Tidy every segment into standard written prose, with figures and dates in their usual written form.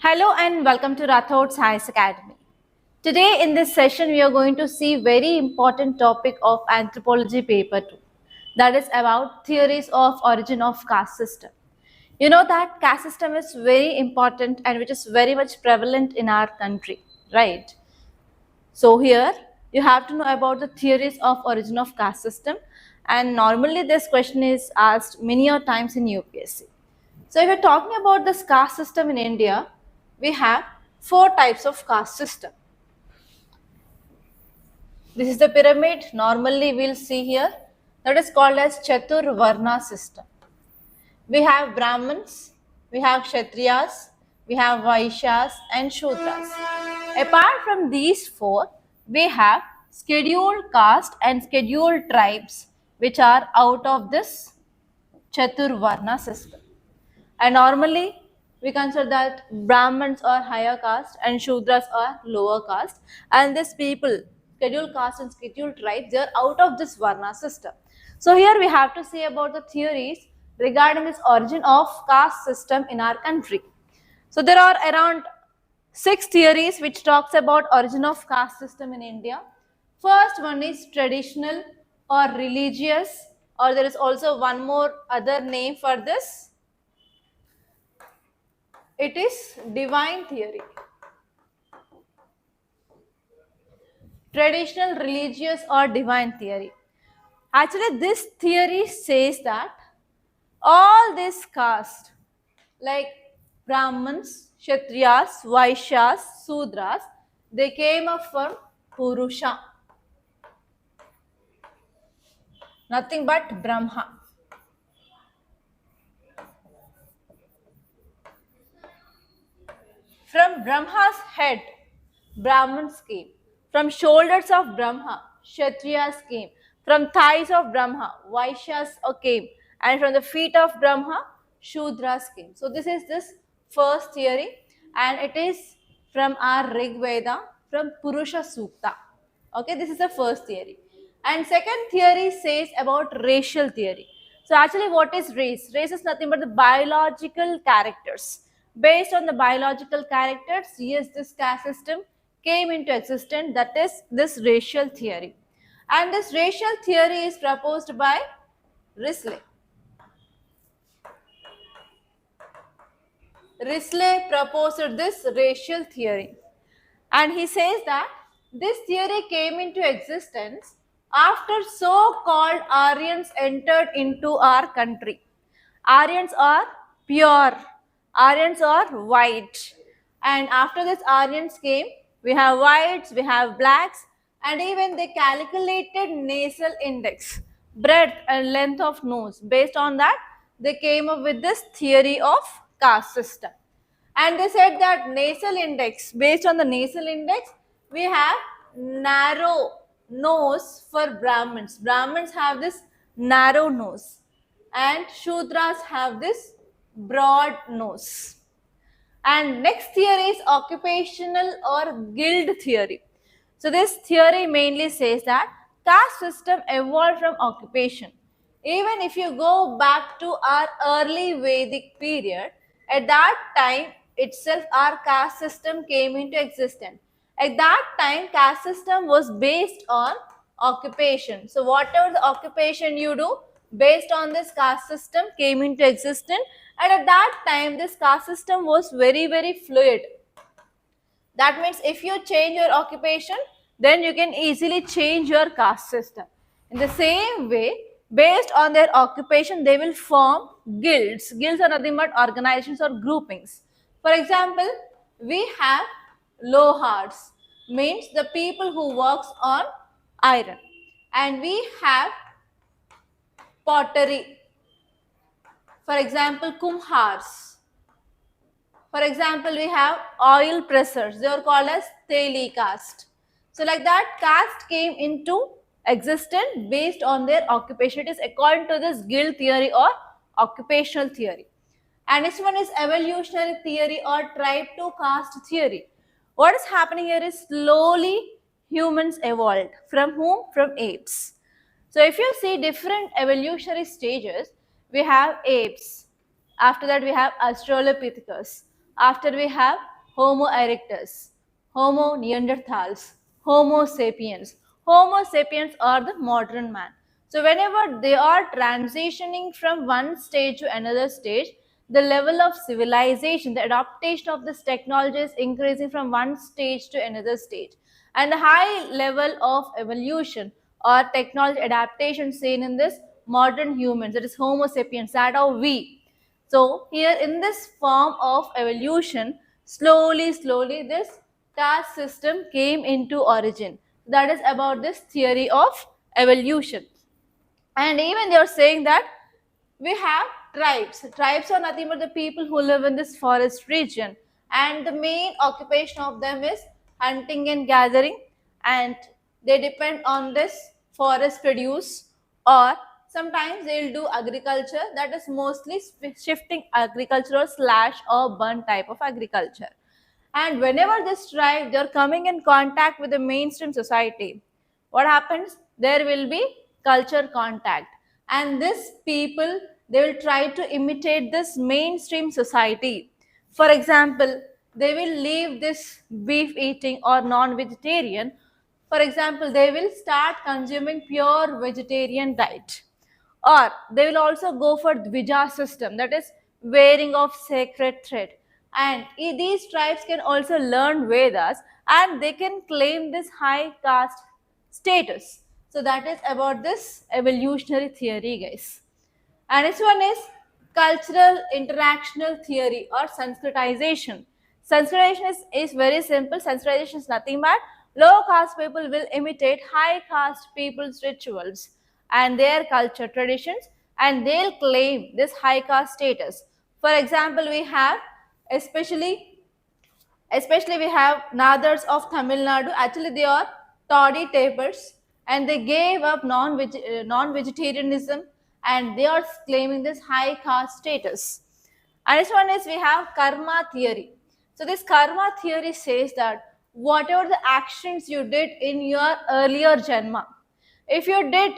Hello and welcome to Rathod Science Academy. Today in this session we are going to see very important topic of anthropology paper 2, that is about theories of origin of caste system. You know that caste system is very important and which is very much prevalent in our country, right? So here you have to know about the theories of origin of caste system, and normally this question is asked many a times in UPSC. So if we're talking about this caste system in India, we have four types of caste system. This is the pyramid normally we'll see here, that is called as Chatur Varna system. We have Brahmins, we have Kshatriyas, we have Vaishyas and Shudras. Apart from these four, we have scheduled caste and scheduled tribes which are out of this Chaturvarna system. And normally we consider that Brahmins are higher caste and Shudras are lower caste. And these people, scheduled caste and scheduled tribes, they are out of this Varna system. So here we have to see about the theories regarding this origin of caste system in our country. So there are around 6 theories which talks about origin of caste system in India. First one is traditional or religious, or there is also one more other name for this. It is divine theory. Traditional, religious or divine theory. Actually, this theory says that all this caste like Brahmins, Kshatriyas, Vaishyas, Sudras, they came up from Purusha. Nothing but Brahma. From Brahma's head, Brahmins came. From shoulders of Brahma, Kshatriyas came. From thighs of Brahma, Vaishyas came. And from the feet of Brahma, Shudras came. So this is this first theory, and it is from our Rig Veda, from Purusha Sukta. Okay, this is the first theory. And second theory says about racial theory. So actually what is race? Race is nothing but the biological characters. Based on the biological characters, yes, this caste system came into existence, that is this racial theory. And this racial theory is proposed by Risley. Risley proposed this racial theory. And he says that this theory came into existence after so-called Aryans entered into our country. Aryans are pure, Aryans are white. And after this Aryans came, we have whites, we have blacks, and even they calculated nasal index, breadth and length of nose. Based on that, they came up with this theory of caste system. And they said that nasal index, based on the nasal index, we have narrow nose for Brahmins. Brahmins have this narrow nose and Shudras have this broad nose. And next theory is occupational or guild theory. So this theory mainly says that caste system evolved from occupation. Even if you go back to our early Vedic period, at that time itself our caste system came into existence. At that time caste system was based on occupation. So whatever the occupation you do, based on this caste system came into existence, and at that time this caste system was very fluid. That means if you change your occupation, then you can easily change your caste system. In the same way, based on their occupation, they will form guilds. Guilds are nothing but organizations or groupings. For example, we have lohars, means the people who works on iron. And we have pottery. For example, kumhars. For example, we have oil pressers. They are called as teli caste. So like that, caste came into existence based on their occupation. It is according to this guild theory or occupational theory. And next one is evolutionary theory or tribe to caste theory. What is happening here is slowly humans evolved. From whom? From apes. So if you see different evolutionary stages, we have apes. After that, we have Australopithecus. After we have Homo erectus, Homo neanderthals, Homo sapiens. Homo sapiens are the modern man. So whenever they are transitioning from one stage to another stage, the level of civilization, the adaptation of this technology is increasing from one stage to another stage. And the high level of evolution or technology adaptation seen in this modern humans, that is Homo sapiens, that are we. So here in this form of evolution, slowly this caste system came into origin. That is about this theory of evolution. And even they are saying that we have tribes. Tribes are nothing but the people who live in this forest region. And the main occupation of them is hunting and gathering. And they depend on this forest produce, or sometimes they'll do agriculture, that is mostly shifting agricultural slash urban type of agriculture. And whenever this tribe, they're coming in contact with the mainstream society, what happens? There will be culture contact. And this people, they will try to imitate this mainstream society. For example, they will leave this beef eating or non-vegetarian. For example, they will start consuming pure vegetarian diet, or they will also go for Dvija system, that is wearing of sacred thread. And these tribes can also learn Vedas, and they can claim this high caste status. So that is about this evolutionary theory, guys. And next one is cultural interactional theory or Sanskritization. Sanskritization is very simple. Sanskritization is nothing but low caste people will imitate high caste people's rituals and their culture traditions, and they'll claim this high caste status. For example, we have especially we have Nadars of Tamil Nadu. Actually, they are toddy tapers, and they gave up non-vegetarianism, and they are claiming this high caste status. And this one is we have karma theory. So this karma theory says that whatever the actions you did in your earlier janma, if you did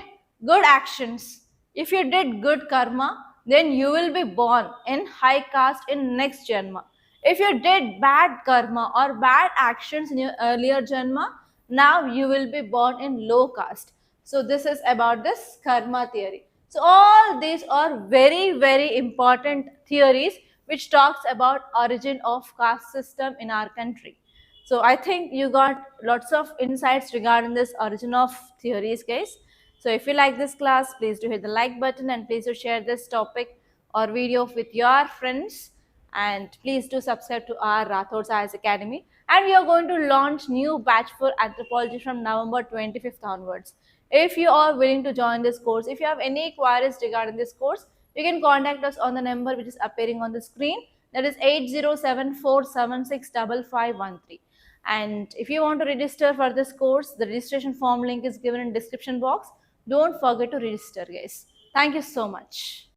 good actions, if you did good karma, then you will be born in high caste in next janma. If you did bad karma or bad actions in your earlier janma, now you will be born in low caste. So this is about this karma theory. So all these are very important theories which talks about origin of caste system in our country. So I think you got lots of insights regarding this origin of theories, guys. So if you like this class, please do hit the like button, and please do share this topic or video with your friends. And please do subscribe to our Rathod Science Academy. And we are going to launch new batch for anthropology from November 25th onwards. If you are willing to join this course, if you have any queries regarding this course, you can contact us on the number which is appearing on the screen. That is 8074765513. And if you want to register for this course, the registration form link is given in description box. Don't forget to register, guys. Thank you so much.